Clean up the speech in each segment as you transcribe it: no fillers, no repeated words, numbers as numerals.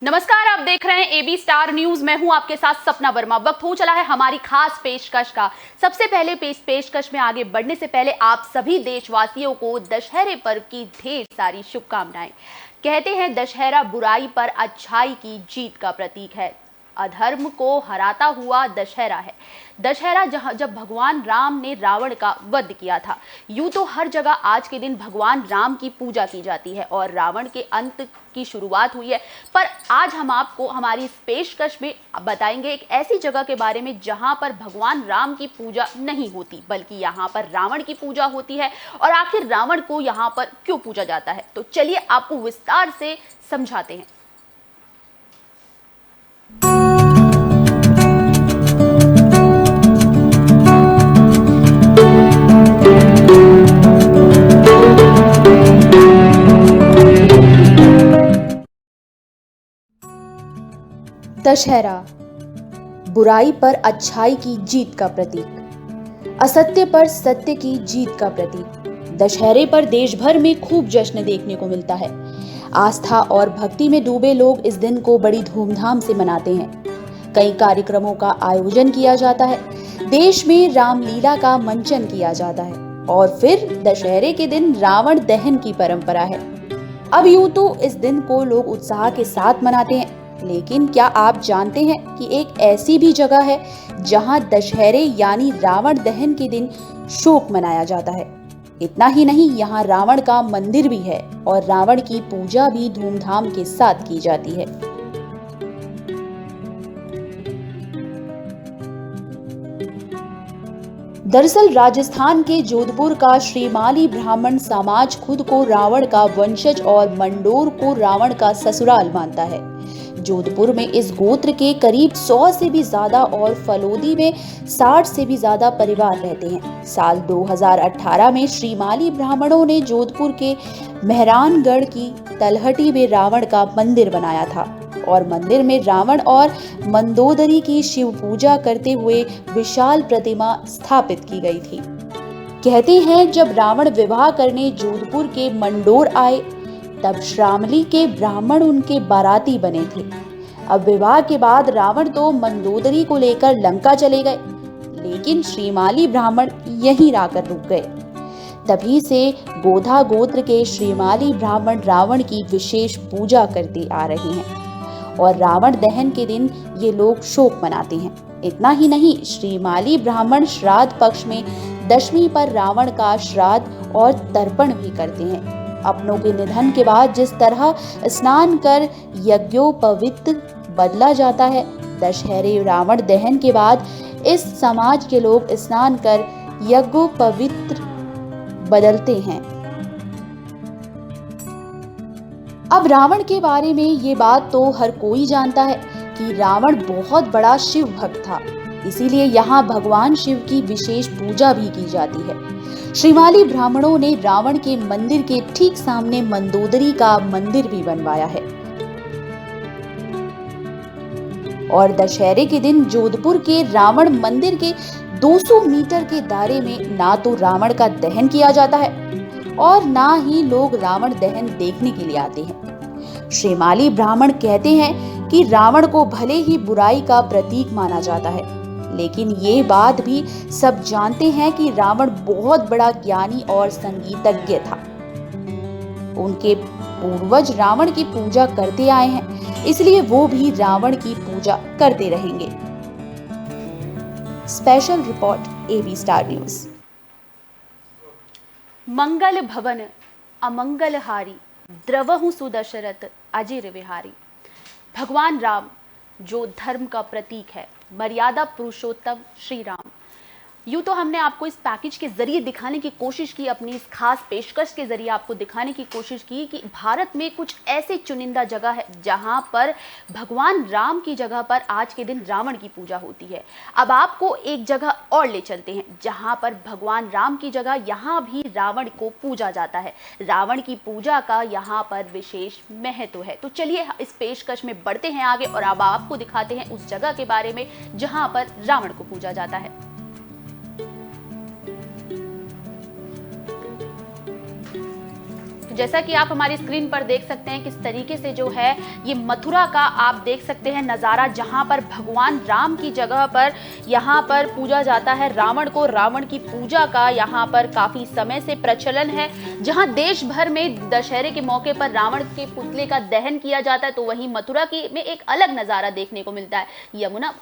नमस्कार, आप देख रहे हैं एबी स्टार न्यूज। मैं हूं आपके साथ सपना वर्मा। वक्त हो चला है हमारी खास पेशकश का। सबसे पहले पेशकश में आगे बढ़ने से पहले आप सभी देशवासियों को दशहरे पर्व की ढेर सारी शुभकामनाएं। कहते हैं दशहरा बुराई पर अच्छाई की जीत का प्रतीक है, अधर्म को हराता हुआ दशहरा है। दशहरा जब भगवान राम ने रावण का वध किया था। यूं तो हर जगह आज के दिन भगवान राम की पूजा की जाती है और रावण के अंत की शुरुआत हुई है, पर आज हम आपको हमारी इस पेशकश में बताएंगे एक ऐसी जगह के बारे में जहां पर भगवान राम की पूजा नहीं होती, बल्कि यहां पर रावण की पूजा होती है। और आखिर रावण को यहां पर क्यों पूजा जाता है, तो चलिए आपको विस्तार से समझाते हैं। दशहरा बुराई पर अच्छाई की जीत का प्रतीक, असत्य पर सत्य की जीत का प्रतीक। दशहरे पर देश भर में खूब जश्न देखने को मिलता है। आस्था और भक्ति में डूबे लोग इस दिन को बड़ी धूमधाम से मनाते हैं। कई कार्यक्रमों का आयोजन किया जाता है। देश में रामलीला का मंचन किया जाता है और फिर दशहरे के दिन रावण दहन की परंपरा है। अब यूं तो इस दिन को लोग उत्साह के साथ मनाते हैं, लेकिन क्या आप जानते हैं कि एक ऐसी भी जगह है जहां दशहरे यानी रावण दहन के दिन शोक मनाया जाता है। इतना ही नहीं, यहाँ रावण का मंदिर भी है और रावण की पूजा भी धूमधाम के साथ की जाती है। दरअसल राजस्थान के जोधपुर का श्रीमाली ब्राह्मण समाज खुद को रावण का वंशज और मंडोर को रावण का ससुराल मानता है। जोधपुर में इस गोत्र के करीब 100 से भी ज्यादा और फलोदी में 60 से भी ज्यादा परिवार रहते हैं। साल 2018 में श्रीमाली ब्राह्मणों ने जोधपुर के मेहरानगढ़ की तलहटी में रावण का मंदिर बनाया था और मंदिर में रावण और मंदोदरी की शिव पूजा करते हुए विशाल प्रतिमा स्थापित की गई थी। कहते हैं जब रावण विवाह करने जोधपुर के मंडोर आए, तब श्रामली के ब्राह्मण उनके बाराती बने थे। अब विवाह के बाद रावण तो मंदोदरी को लेकर लंका चले गए, लेकिन श्रीमाली ब्राह्मण यहीं आकर रुक गए। तभी से गोधा गोत्र के श्रीमाली ब्राह्मण रावण की विशेष पूजा करते आ रहे हैं और रावण दहन के दिन ये लोग शोक मनाते हैं। इतना ही नहीं, श्रीमाली ब्राह्मण श्राद्ध पक्ष में दशमी पर रावण का श्राद्ध और तर्पण भी करते हैं। अपनों के निधन के बाद जिस तरह स्नान कर यज्ञोपवीत बदला जाता है, दशहरे रावण दहन के बाद इस समाज के लोग स्नान कर यज्ञोपवीत बदलते हैं। अब रावण के बारे में ये बात तो हर कोई जानता है कि रावण बहुत बड़ा शिव भक्त था, इसीलिए यहाँ भगवान शिव की विशेष पूजा भी की जाती है। श्रीमाली ब्राह्मणों ने रावण के मंदिर के ठीक सामने मंदोदरी का मंदिर भी बनवाया है और दशहरे के दिन जोधपुर के रावण मंदिर के 200 मीटर के दायरे में ना तो रावण का दहन किया जाता है और ना ही लोग रावण दहन देखने के लिए आते हैं। श्रीमाली ब्राह्मण कहते हैं कि रावण को भले ही बुराई का प्रतीक माना जाता है, लेकिन ये बात भी सब जानते हैं कि रावण बहुत बड़ा ज्ञानी और संगीतज्ञ था। उनके पूर्वज रावण की पूजा करते आए हैं, इसलिए वो भी रावण की पूजा करते रहेंगे। Special report AB Star News. मंगल भवन अमंगलहारी, द्रवहु सुदशरथ अजिर विहारी। भगवान राम जो धर्म का प्रतीक है, मर्यादा पुरुषोत्तम श्री राम। यूं तो हमने आपको इस पैकेज के जरिए दिखाने की कोशिश की, अपनी इस खास पेशकश के जरिए आपको दिखाने की कोशिश की कि भारत में कुछ ऐसे चुनिंदा जगह है जहां पर भगवान राम की जगह पर आज के दिन रावण की पूजा होती है। अब आपको एक जगह और ले चलते हैं जहां पर भगवान राम की जगह यहां भी रावण को पूजा जाता है। रावण की पूजा का यहां पर विशेष महत्व है। तो चलिए इस पेशकश में बढ़ते हैं आगे और अब आपको दिखाते हैं उस जगह के बारे में जहां पर रावण को पूजा जाता है। तो जैसा कि आप हमारी स्क्रीन पर देख सकते हैं किस तरीके से जो है ये मथुरा का आप देख सकते हैं नज़ारा, जहां पर भगवान राम की जगह पर यहाँ पर पूजा जाता है रावण को। रावण की पूजा का यहाँ पर काफी समय से प्रचलन है, जहां देश भर में दशहरे के मौके पर रावण के पुतले का दहन किया जाता है, तो वहीं मथुरा की में एक अलग नजारा देखने को मिलता है। यमुना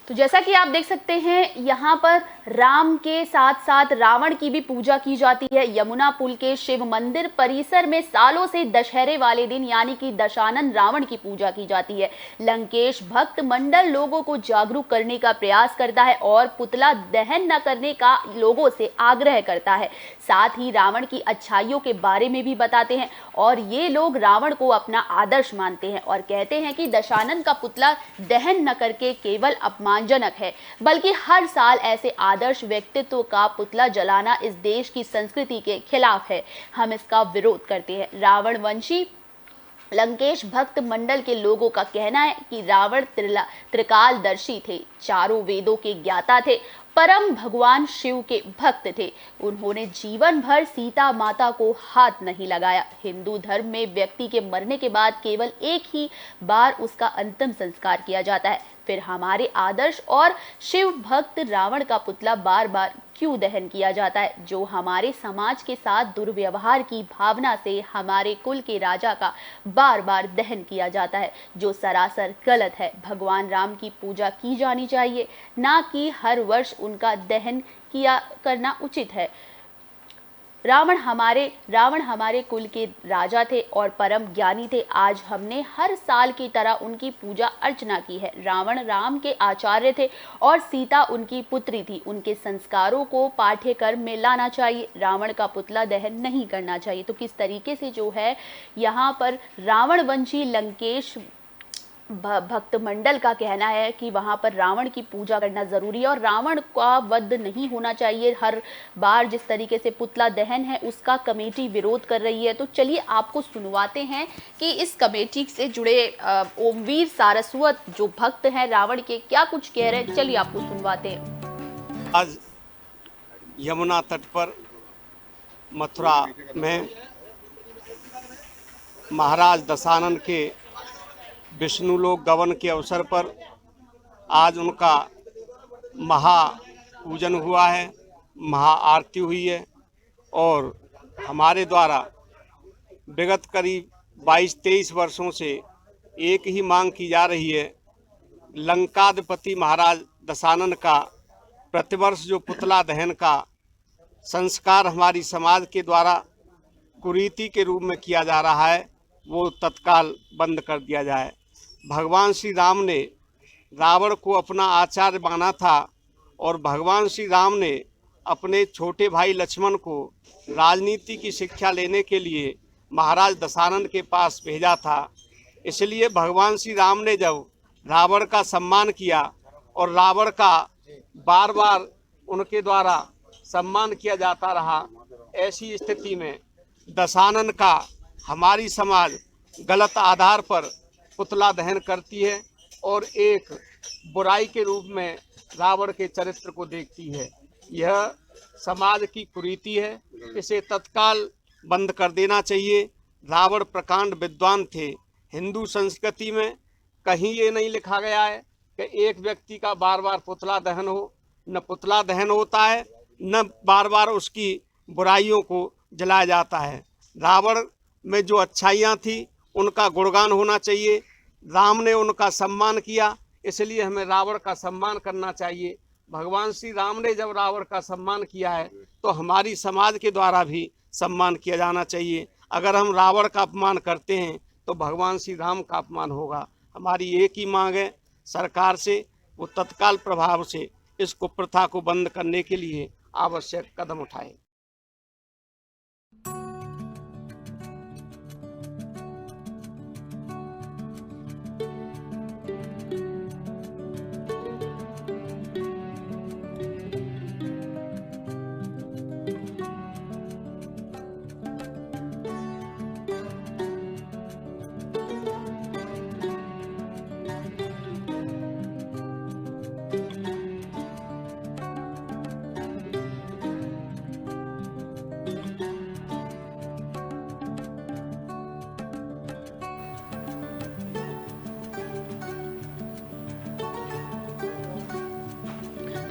तो जैसा कि आप देख सकते हैं यहाँ पर राम के साथ साथ रावण की भी पूजा की जाती है। यमुना पुल के शिव मंदिर परिसर में सालों से दशहरे वाले दिन यानी कि दशानन रावण की पूजा की जाती है। लंकेश भक्त मंडल लोगों को जागरूक करने का प्रयास करता है और पुतला दहन न करने का लोगों से आग्रह करता है। साथ ही रावण की अच्छाइयों के बारे में भी बताते हैं और ये लोग रावण को अपना आदर्श मानते हैं और कहते हैं कि दशानन का पुतला दहन न करके केवल अपमानजनक है, बल्कि हर साल ऐसे आदर्श व्यक्तित्व का पुतला जलाना इस देश की संस्कृति के खिलाफ है। हम इसका विरोध करते हैं। रावण वंशी लंकेश भक्त मंडल के लोगों का कहना है कि रावण त्रिकालदर्शी थे, चारों वेदों के ज्ञाता थे, परम भगवान शिव के भक्त थे। उन्होंने जीवन भर सीता माता को हाथ नहीं लगाया। हिंदू धर्म में व्यक्ति के मरने के बाद केवल एक ही बार उसका अंतिम संस्कार किया जाता है। फिर हमारे आदर्श और शिव भक्त रावण का पुतला बार बार क्यों दहन किया जाता है, जो हमारे समाज के साथ दुर्व्यवहार की भावना से हमारे कुल के राजा का बार बार दहन किया जाता है, जो सरासर गलत है। भगवान राम की पूजा की जानी चाहिए, ना कि हर वर्ष उनका दहन किया करना उचित है। रावण हमारे कुल के राजा थे और परम ज्ञानी थे। आज हमने हर साल की तरह उनकी पूजा अर्चना की है। रावण राम के आचार्य थे और सीता उनकी पुत्री थी। उनके संस्कारों को पाठ्यक्रम में लाना चाहिए। रावण का पुतला दहन नहीं करना चाहिए। तो किस तरीके से जो है यहाँ पर रावणवंशी लंकेश भक्त मंडल का कहना है कि वहां पर रावण की पूजा करना जरूरी है और रावण का वध नहीं होना चाहिए। हर बार जिस तरीके से पुतला दहन है उसका कमेटी विरोध कर रही है। तो चलिए आपको सुनवाते हैं कि इस कमेटी से जुड़े ओमवीर सारस्वत जो भक्त हैं रावण के क्या कुछ कह रहे हैं। चलिए आपको सुनवाते हैं। आज यमुना तट पर मथुरा में महाराज दशानन के विष्णुलोक गमन के अवसर पर आज उनका महापूजन हुआ है, महाआरती हुई है और हमारे द्वारा विगत करीब 22-23 वर्षों से एक ही मांग की जा रही है। लंकाधिपति महाराज दशानन का प्रतिवर्ष जो पुतला दहन का संस्कार हमारी समाज के द्वारा कुरीति के रूप में किया जा रहा है, वो तत्काल बंद कर दिया जाए। भगवान श्री राम ने रावण को अपना आचार्य माना था और भगवान श्री राम ने अपने छोटे भाई लक्ष्मण को राजनीति की शिक्षा लेने के लिए महाराज दशानन के पास भेजा था। इसलिए भगवान श्री राम ने जब रावण का सम्मान किया और रावण का बार बार उनके द्वारा सम्मान किया जाता रहा, ऐसी स्थिति में दशानन का हमारी समाज गलत आधार पर पुतला दहन करती है और एक बुराई के रूप में रावण के चरित्र को देखती है। यह समाज की कुरीति है, इसे तत्काल बंद कर देना चाहिए। रावण प्रकांड विद्वान थे। हिंदू संस्कृति में कहीं ये नहीं लिखा गया है कि एक व्यक्ति का बार बार पुतला दहन हो। न पुतला दहन होता है, न बार बार उसकी बुराइयों को जलाया जाता है। रावण में जो अच्छाइयाँ थी उनका गुणगान होना चाहिए। राम ने उनका सम्मान किया, इसलिए हमें रावण का सम्मान करना चाहिए। भगवान श्री राम ने जब रावण का सम्मान किया है तो हमारी समाज के द्वारा भी सम्मान किया जाना चाहिए। अगर हम रावण का अपमान करते हैं तो भगवान श्री राम का अपमान होगा। हमारी एक ही मांग है सरकार से, वो तत्काल प्रभाव से इस कुप्रथा को बंद करने के लिए आवश्यक कदम उठाए।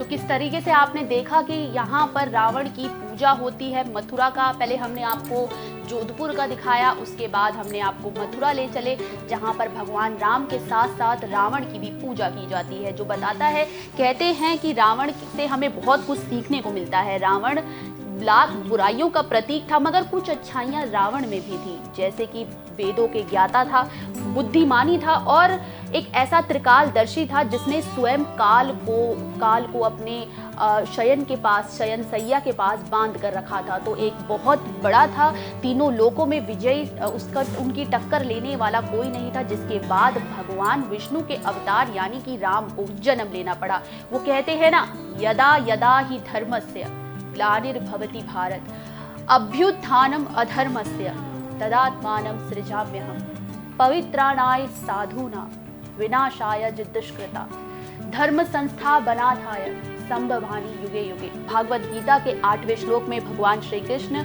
किस तरीके से आपने देखा कि यहाँ पर रावण की पूजा होती है। मथुरा का पहले हमने आपको जोधपुर का दिखाया, उसके बाद हमने आपको मथुरा ले चले जहाँ पर भगवान राम के साथ साथ रावण की भी पूजा की जाती है, जो बताता है, कहते हैं कि रावण से हमें बहुत कुछ सीखने को मिलता है। रावण लाख बुराइयों का प्रतीक था, मगर कुछ अच्छाइयाँ रावण में भी थी, जैसे कि वेदों के ज्ञाता था, बुद्धिमानी था और एक ऐसा त्रिकालदर्शी था जिसने स्वयं काल को अपने शयन सैया के पास बांध कर रखा था। तो एक बहुत बड़ा था, तीनों लोकों में विजय उनकी टक्कर लेने वाला कोई नहीं था, जिसके बाद भगवान विष्णु के अवतार यानी कि राम को जन्म लेना पड़ा। वो कहते हैं ना, यदा यदा ही धर्मस्य ग्लानिर्भवति भारत अभ्युत्थानम अधर्मस्य तदात्मानं सृजाम्यहम् पवित्राणाय साधूनां विनाशाय दुष्कृता धर्म संस्था बनाथाय संभवानि युगे युगे। भागवत गीता के 8वें श्लोक में भगवान श्री कृष्ण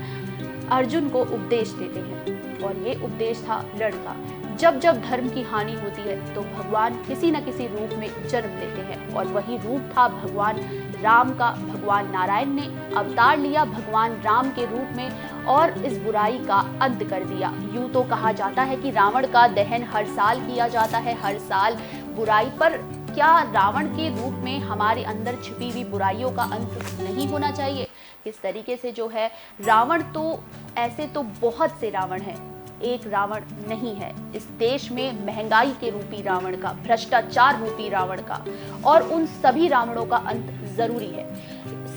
अर्जुन को उपदेश देते हैं और ये उपदेश था रण का। जब जब धर्म की हानि होती है तो भगवान किसी न किसी रूप में जन्म लेते हैं और वही रूप था भगवान राम का। भगवान नारायण ने अवतार लिया भगवान राम के रूप में और इस बुराई का अंत कर दिया। यूं तो कहा जाता है कि रावण का दहन हर साल किया जाता है, हर साल बुराई पर। क्या रावण के रूप में हमारे अंदर छिपी हुई बुराइयों का अंत नहीं होना चाहिए? इस तरीके से जो है रावण, तो ऐसे तो बहुत से रावण हैं, एक रावण नहीं है इस देश में। महंगाई के रूपी रावण का, भ्रष्टाचार रूपी रावण का, और उन सभी रावणों का अंत जरूरी है।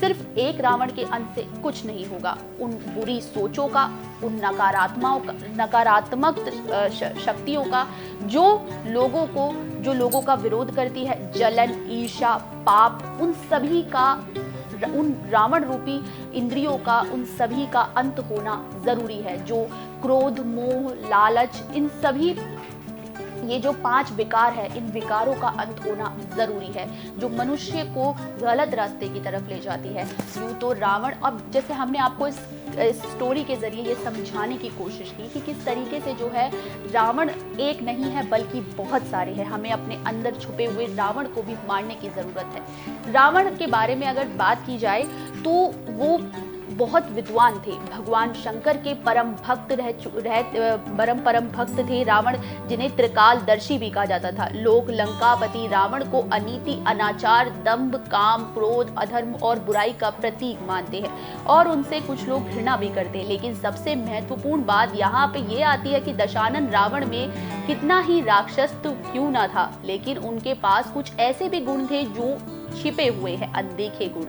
सिर्फ एक रावण के अंत से कुछ नहीं होगा। उन बुरी सोचों का, उन नकारात्मक शक्तियों का जो लोगों का विरोध करती है, जलन, ईर्ष्या, पाप, उन सभी का, उन रावण रूपी इंद्रियों का, उन सभी का अंत होना जरूरी है। जो क्रोध, मोह, लालच, इन सभी ये जो 5 विकार है, इन विकारों का अंत होना जरूरी है, जो मनुष्य को गलत रास्ते की तरफ ले जाती है। यूं तो रावण, अब जैसे हमने आपको इस स्टोरी के जरिए ये समझाने की कोशिश की कि किस तरीके से जो है रावण एक नहीं है बल्कि बहुत सारे हैं। हमें अपने अंदर छुपे हुए रावण को भी मारने की जरूरत है। रावण के बारे में अगर बात की जाए तो वो बहुत विद्वान थे, भगवान शंकर के परम भक्त थे रावण, जिन्हें त्रिकालदर्शी भी कहा जाता था। लोग लंकापति रावण को अनीति, अनाचार, दंभ, काम, क्रोध, अधर्म और बुराई का प्रतीक मानते हैं और उनसे कुछ लोग घृणा भी करते हैं। लेकिन सबसे महत्वपूर्ण बात यहाँ पे ये आती है कि दशानन रावण में कितना ही राक्षस तो क्यों ना था, लेकिन उनके पास कुछ ऐसे भी गुण थे जो छिपे हुए हैं, अनदेखे गुण।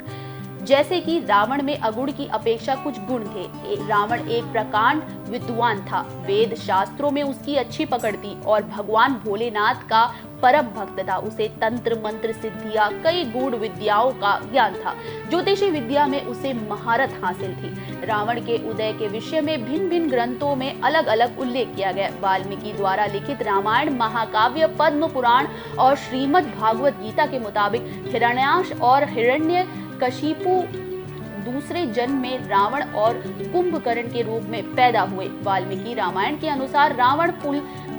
जैसे कि रावण में अगुण की अपेक्षा कुछ गुण थे। रावण एक प्रकांड विद्वान था, वेद शास्त्रों में उसकी अच्छी पकड़ थी और भगवान भोलेनाथ का परम भक्त था। उसे तंत्र मंत्र सिद्धियां, कई गूढ़ विद्याओं का ज्ञान था। ज्योतिषी विद्या में उसे महारत हासिल थी। रावण के उदय के विषय में भिन्न भिन्न ग्रंथों में अलग अलग उल्लेख किया गया। वाल्मीकि द्वारा लिखित रामायण, महाकाव्य, पद्म पुराण और श्रीमद् भागवत गीता के मुताबिक हिरण्याक्ष और हिरण्य कशिपु दूसरे जन्म में रावण और कुंभकर्ण के रूप में पैदा हुए। वाल्मीकि रामायण के अनुसार रावण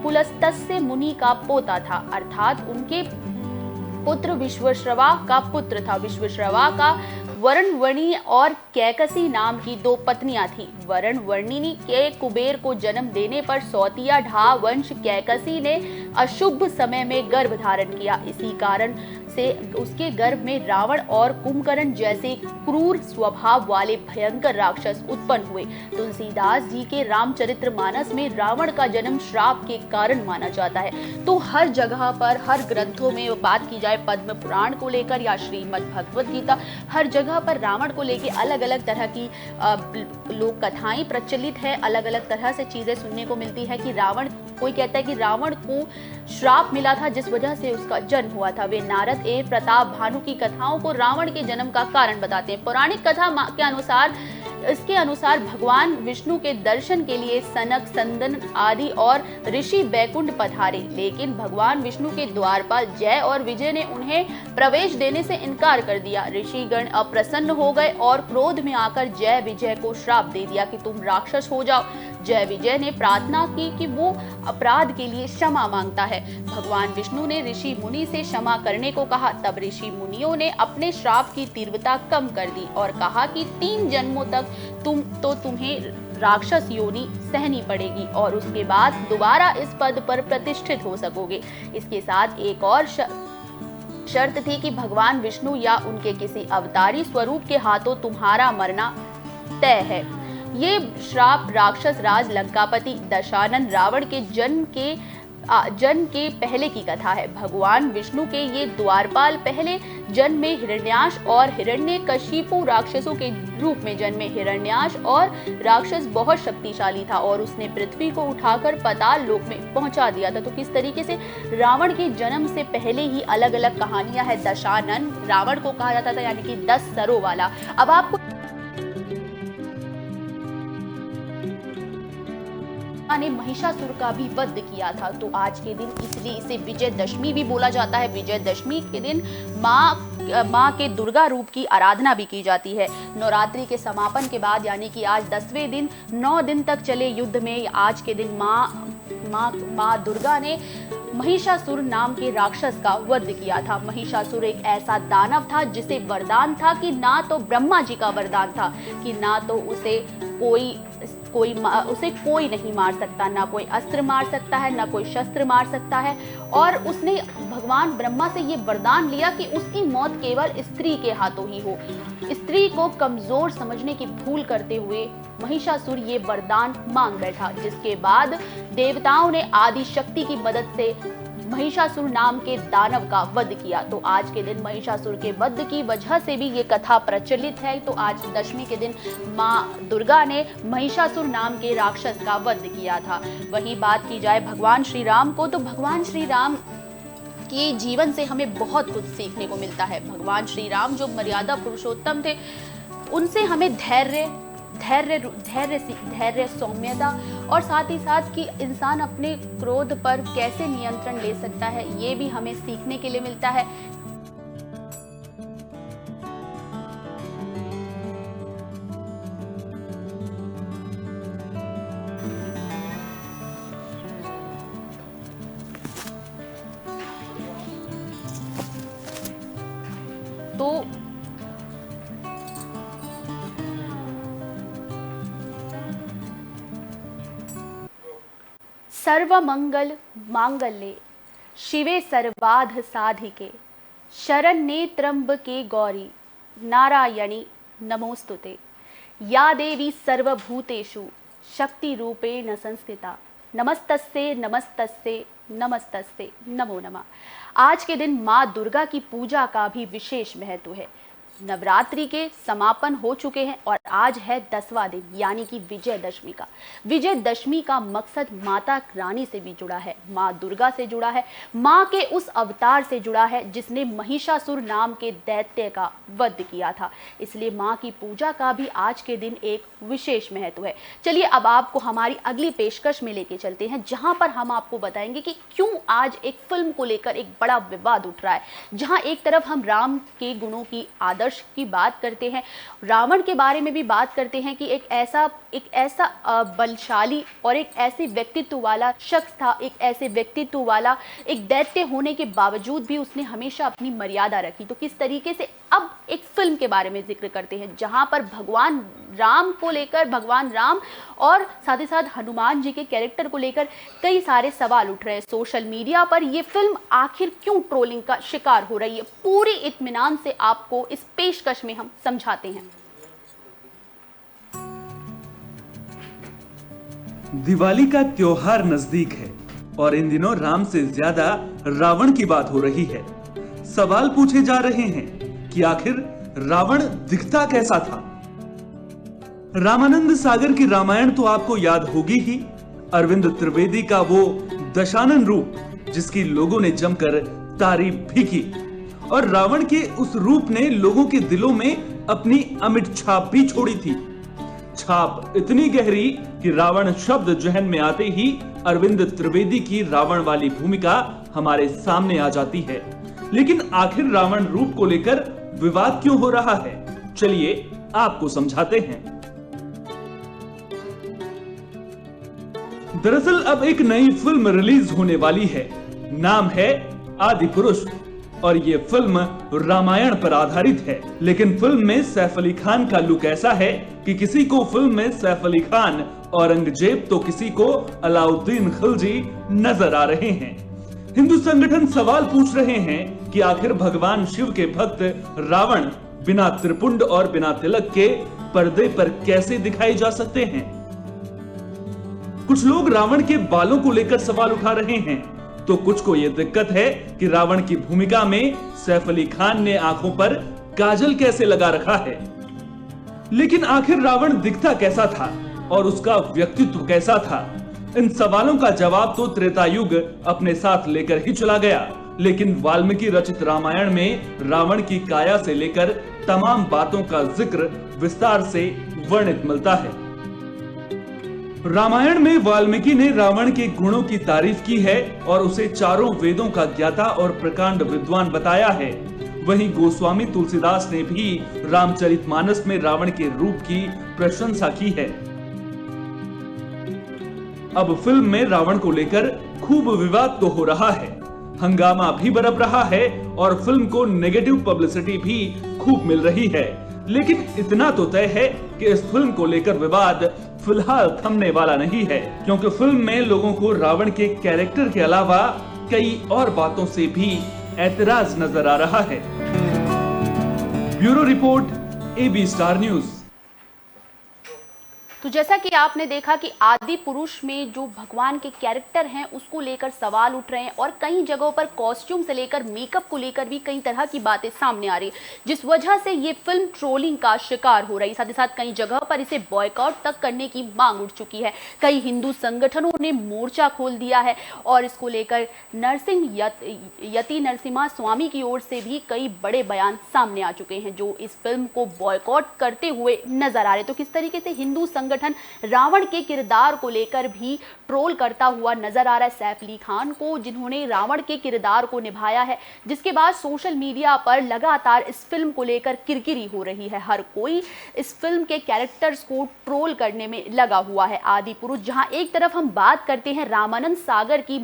पुलस्त्य मुनि का पोता था, अर्थात उनके पुत्र विश्वश्रवा का पुत्र था। विश्वश्रवा का वरुणवर्णी और कैकसी नाम की 2 पत्नियां थीं। वरुणवर्णिनी के कुबेर को जन्म देने पर सौतिया ढा वंश कैकसी ने अशुभ समय में गर्भ धारण किया। इसी कारण से उसके गर्भ में रावण और कुंभकर्ण जैसे क्रूर स्वभाव वाले भयंकर राक्षस उत्पन्न हुए। तुलसीदास जी के रामचरितमानस में रावण का जन्म श्राप के कारण माना जाता है। तो हर जगह पर, हर ग्रंथों में बात की जाए पद्म पुराण को लेकर या श्रीमद् भगवत गीता, हर जगह पर रावण को लेकर अलग अलग तरह की लोक कथाएं प्रचलित है। अलग अलग तरह से चीजें सुनने को मिलती है कि रावण, कोई कहता है कि रावण को श्राप मिला था जिस वजह से उसका जन्म हुआ था। वे नारद एवं प्रताप भानु की कथाओं को रावण के जन्म का कारण बताते हैं। पौराणिक कथा के अनुसार, इसके अनुसार भगवान विष्णु के दर्शन के लिए सनक, संदन आदि और ऋषि बैकुंठ पधारे, लेकिन भगवान विष्णु के द्वारपाल जय और विजय ने उन्हें प्रवेश देने से इनकार कर दिया। ऋषिगण अप्रसन्न हो गए और क्रोध में आकर जय विजय को श्राप दे दिया कि तुम राक्षस हो जाओ। जय विजय ने प्रार्थना की कि वो अपराध के लिए क्षमा मांगता है। भगवान विष्णु ने ऋषि मुनि से क्षमा करने को कहा। तब ऋषि मुनियों ने अपने श्राप की तीव्रता कम कर दी और कहा कि 3 जन्मों तक तुम्हें राक्षस योनि सहनी पड़ेगी और उसके बाद दोबारा इस पद पर प्रतिष्ठित हो सकोगे। इसके साथ एक और शर्त थी कि भगवान विष्णु या उनके किसी अवतारी स्वरूप के हाथों तुम्हारा मरना तय है। ये श्राप राक्षस राज लंकापति दशानन रावण के जन्म के पहले की कथा है। भगवान विष्णु के ये द्वारपाल पहले जन्म में हिरण्याक्ष और हिरण्यकशिपु राक्षसों के रूप में जन्मे। हिरण्याक्ष और राक्षस बहुत शक्तिशाली था और उसने पृथ्वी को उठाकर पाताल लोक में पहुंचा दिया था। तो किस तरीके से रावण के जन्म से पहले ही अलग अलग कहानियां है। दशानन रावण को कहा जाता था, यानी कि 10 सरों वाला। अब आपको ने महिषासुर का भी वध किया था। तो आज के दिन इसलिए इसे विजयदशमी भी बोला जाता है। विजयदशमी के दिन माँ के दुर्गा रूप की आराधना भी की जाती है। नवरात्रि के समापन के बाद यानी कि आज 10वें दिन 9 दिन तक चले युद्ध में आज के दिन माँ दुर्गा ने महिषासुर नाम के राक्षस का वध किया था। महिषासुर एक ऐसा दानव था जिसे वरदान था कि ना तो ब्रह्मा जी का वरदान था कि ना तो उसे कोई नहीं मार सकता, ना कोई अस्त्र मार सकता है, ना कोई शस्त्र मार सकता है। और उसने भगवान ब्रह्मा से ये वरदान लिया कि उसकी मौत केवल स्त्री के हाथों ही हो। स्त्री को कमजोर समझने की भूल करते हुए महिषासुर ये वरदान मांग बैठा, जिसके बाद देवताओं ने आदि शक्ति की मदद से महिषासुर नाम के दानव का वध किया। तो आज के दिन महिषासुर के वध की वजह से भी ये कथा प्रचलित है। तो आज दशमी के दिन माँ दुर्गा ने महिषासुर नाम के राक्षस का वध किया था। वही बात की जाए भगवान श्री राम को, तो भगवान श्री राम के जीवन से हमें बहुत कुछ सीखने को मिलता है। भगवान श्री राम जो मर्यादा पुरुषोत्तम थे, उनसे हमें धैर्य, सौम्यता और साथ ही साथ कि इंसान अपने क्रोध पर कैसे नियंत्रण ले सकता है, ये भी हमें सीखने के लिए मिलता है। तो सर्वमंगल मांगल्ये शिवे सर्वार्थ साधिके शरण्ये त्र्यंबके गौरी नारायणी नमोस्तुते। या देवी सर्वभूतेषु शक्ति रूपेण संस्कृता नमस्तस्ये नमस्तस्ये नमस्तस्ये नमो नमः। आज के दिन माँ दुर्गा की पूजा का भी विशेष महत्व है। नवरात्रि के समापन हो चुके हैं और आज है 10वां दिन यानी कि विजयदशमी का। विजयदशमी का मकसद माता रानी से भी जुड़ा है, माँ दुर्गा से जुड़ा है, माँ के उस अवतार से जुड़ा है जिसने महिषासुर नाम के दैत्य का वध किया था। इसलिए माँ की पूजा का भी आज के दिन एक विशेष महत्व है। चलिए अब आपको हमारी अगली पेशकश में लेके चलते हैं, जहां पर हम आपको बताएंगे कि क्यों आज एक फिल्म को लेकर एक बड़ा विवाद उठ रहा है। जहां एक तरफ हम राम के गुणों की आदर्श की बात करते हैं, रावण के बारे में भी बात करते हैं कि एक ऐसा बलशाली और एक ऐसे व्यक्तित्व वाला शख्स था, एक ऐसे व्यक्तित्व वाला एक दैत्य होने के बावजूद भी उसने हमेशा अपनी मर्यादा रखी। तो किस तरीके से अब एक फिल्म के बारे में जिक्र करते हैं जहां पर भगवान राम को लेकर, भगवान राम और साथ ही साथ हनुमान जी के कैरेक्टर को लेकर कई सारे सवाल उठ रहे हैं। सोशल मीडिया पर यह फिल्म आखिर क्यों ट्रोलिंग का शिकार हो रही है, पूरी इत्मीनान से आपको इस पेशकश में हम समझाते हैं। दिवाली का त्योहार नजदीक है और इन दिनों राम से ज्यादा रावण की बात हो रही है। सवाल पूछे जा रहे हैं कि आखिर रावण दिखता कैसा था। रामानंद सागर की रामायण तो आपको याद होगी ही। अरविंद त्रिवेदी का वो दशानन रूप जिसकी लोगों ने जमकर तारीफ भी की और रावण के उस रूप ने लोगों के दिलों में अपनी अमिट छाप भी छोड़ी थी। छाप इतनी गहरी कि रावण शब्द जहन में आते ही अरविंद त्रिवेदी की रावण वाली भूमिका हमारे सामने आ जाती है। लेकिन आखिर रावण रूप को लेकर विवाद क्यों हो रहा है, चलिए आपको समझाते हैं। दरअसल अब एक नई फिल्म रिलीज होने वाली है, नाम है आदि पुरुष, और ये फिल्म रामायण पर आधारित है। लेकिन फिल्म में सैफ अली खान का लुक ऐसा है कि किसी को फिल्म में सैफ अली खान औरंगजेब तो किसी को अलाउद्दीन खिलजी नजर आ रहे हैं। हिंदू संगठन सवाल पूछ रहे हैं कि आखिर भगवान शिव के भक्त रावण बिना त्रिपुंड और बिना तिलक के पर्दे पर कैसे दिखाए जा सकते हैं। कुछ लोग रावण के बालों को लेकर सवाल उठा रहे हैं, तो कुछ को यह दिक्कत है कि रावण की भूमिका में सैफ अली खान ने आंखों पर काजल कैसे लगा रखा है। लेकिन आखिर रावण दिखता कैसा था और उसका व्यक्तित्व कैसा था? इन सवालों का जवाब तो त्रेता युग अपने साथ लेकर ही चला गया। लेकिन वाल्मीकि रचित रामायण में रावण की काया से लेकर तमाम बातों का जिक्र विस्तार से वर्णित मिलता है। रामायण में वाल्मीकि ने रावण के गुणों की तारीफ की है और उसे चारों वेदों का ज्ञाता और प्रकांड विद्वान बताया है। वहीं गोस्वामी तुलसीदास ने भी रामचरितमानस में रावण के रूप की प्रशंसा की है। अब फिल्म में रावण को लेकर खूब विवाद तो हो रहा है, हंगामा भी बरप रहा है और फिल्म को नेगेटिव पब्लिसिटी भी खूब मिल रही है। लेकिन इतना तो तय है कि इस फिल्म को लेकर विवाद फिलहाल थमने वाला नहीं है, क्योंकि फिल्म में लोगों को रावण के कैरेक्टर के अलावा कई और बातों से भी ऐतराज नजर आ रहा है। Bureau report, AB star news. तो जैसा कि आपने देखा कि आदि पुरुष में जो भगवान के कैरेक्टर हैं उसको लेकर सवाल उठ रहे हैं और कई जगहों पर कॉस्ट्यूम से लेकर मेकअप को लेकर भी कई तरह की बातें सामने आ रही है, जिस वजह से ये फिल्म ट्रोलिंग का शिकार हो रही है। साथ ही साथ कई जगह पर इसे बॉयकॉट तक करने की मांग उठ चुकी है। कई हिंदू संगठनों ने मोर्चा खोल दिया है और इसको लेकर यति नरसिम्हा स्वामी की ओर से भी कई बड़े बयान सामने आ चुके हैं, जो इस फिल्म को बॉयकॉट करते हुए नजर आ रहे। तो किस तरीके से हिंदू संगठन रावण के किरदार को लेकर भी ट्रोल करता हुआ नजर आ रहा है सैफ अली खान को, जिन्होंने रावण के किरदार को निभाया है, जिसके बाद सोशल मीडिया पर लगातार इस फिल्म को लेकर किरकिरी हो रही है। हर कोई इस फिल्म के कैरेक्टर्स को ट्रोल करने में लगा हुआ है। आदि पुरुष, जहां एक तरफ हम बात करते हैं रामानंद सागर की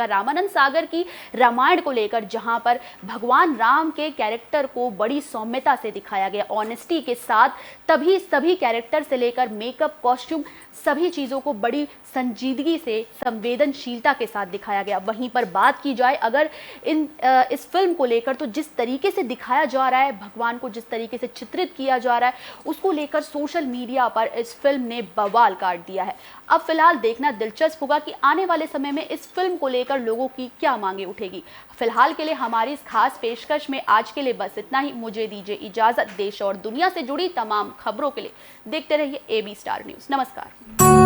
रामानंद सागर की रामायण को लेकर, जहां पर भगवान राम के कैरेक्टर को बड़ी सौम्यता से दिखाया गया, ऑनेस्टी के साथ, तभी सभी कैरेक्टर से लेकर मेकअप, कॉस्ट्यूम, सभी चीज़ों को बड़ी संजीदगी से, संवेदनशीलता के साथ दिखाया गया। वहीं पर बात की जाए अगर इस फिल्म को लेकर, तो जिस तरीके से दिखाया जा रहा है, भगवान को जिस तरीके से चित्रित किया जा रहा है, उसको लेकर सोशल मीडिया पर इस फिल्म ने बवाल काट दिया है। अब फिलहाल देखना दिलचस्प होगा कि आने वाले समय में इस फिल्म को लेकर लोगों की क्या मांगे उठेगी। फिलहाल के लिए हमारी इस खास पेशकश में आज के लिए बस इतना ही। मुझे दीजिए इजाजत। देश और दुनिया से जुड़ी तमाम खबरों के लिए देखते रहिए AB स्टार न्यूज। नमस्कार।